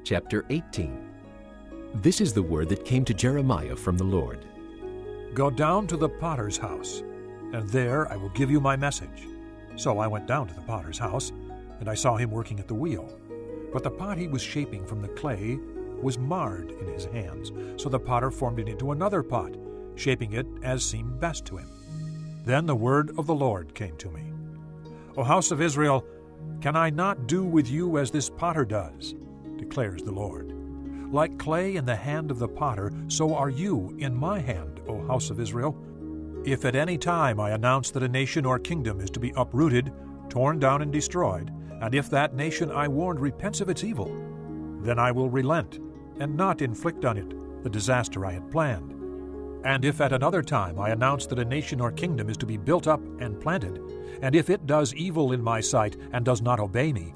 Chapter 18. This is the word that came to Jeremiah from the Lord. Go down to the potter's house, and there I will give you my message. So I went down to the potter's house, and I saw him working at the wheel. But the pot he was shaping from the clay was marred in his hands, so the potter formed it into another pot, shaping it as seemed best to him. Then the word of the Lord came to me. O house of Israel, can I not do with you as this potter does? Declares the Lord. Like clay in the hand of the potter, so are you in my hand, O house of Israel. If at any time I announce that a nation or kingdom is to be uprooted, torn down and destroyed, and if that nation I warned repents of its evil, then I will relent and not inflict on it the disaster I had planned. And if at another time I announce that a nation or kingdom is to be built up and planted, and if it does evil in my sight and does not obey me,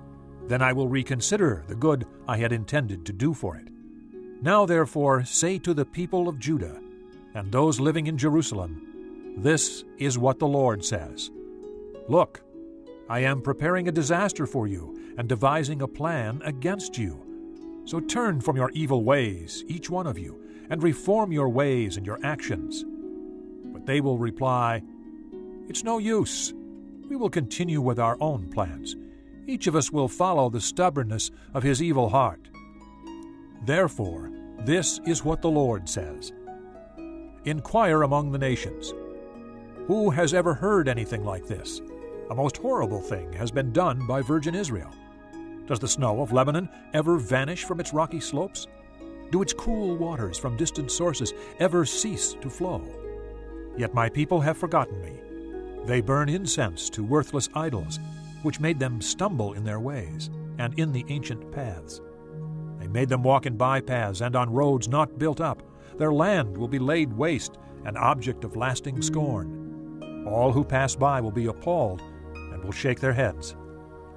then I will reconsider the good I had intended to do for it. Now therefore say to the people of Judah and those living in Jerusalem, this is what the Lord says. Look, I am preparing a disaster for you and devising a plan against you. So turn from your evil ways, each one of you, and reform your ways and your actions. But they will reply, it's no use. We will continue with our own plans. Each of us will follow the stubbornness of his evil heart. Therefore, this is what the Lord says. Inquire among the nations. Who has ever heard anything like this? A most horrible thing has been done by virgin Israel. Does the snow of Lebanon ever vanish from its rocky slopes? Do its cool waters from distant sources ever cease to flow? Yet my people have forgotten me. They burn incense to worthless idols, which made them stumble in their ways and in the ancient paths. They made them walk in bypaths and on roads not built up. Their land will be laid waste, an object of lasting scorn. All who pass by will be appalled and will shake their heads.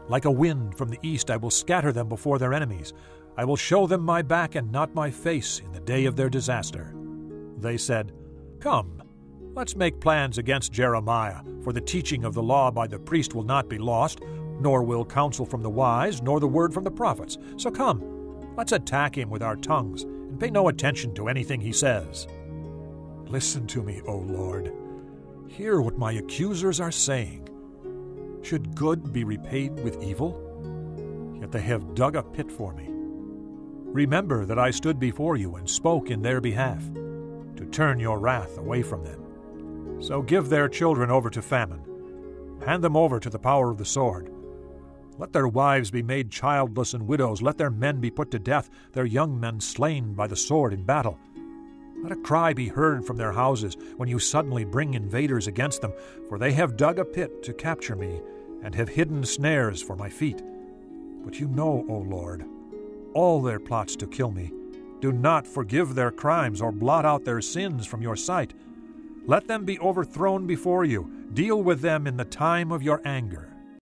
Like a wind from the east I will scatter them before their enemies. I will show them my back and not my face in the day of their disaster. They said, Come, let's make plans against Jeremiah, for the teaching of the law by the priest will not be lost, nor will counsel from the wise, nor the word from the prophets. So come, let's attack him with our tongues, and pay no attention to anything he says. Listen to me, O Lord. Hear what my accusers are saying. Should good be repaid with evil? Yet they have dug a pit for me. Remember that I stood before you and spoke in their behalf, to turn your wrath away from them. So give their children over to famine. Hand them over to the power of the sword. Let their wives be made childless and widows. Let their men be put to death, their young men slain by the sword in battle. Let a cry be heard from their houses when you suddenly bring invaders against them, for they have dug a pit to capture me and have hidden snares for my feet. But you know, O Lord, all their plots to kill me. Do not forgive their crimes or blot out their sins from your sight. Let them be overthrown before you. Deal with them in the time of your anger.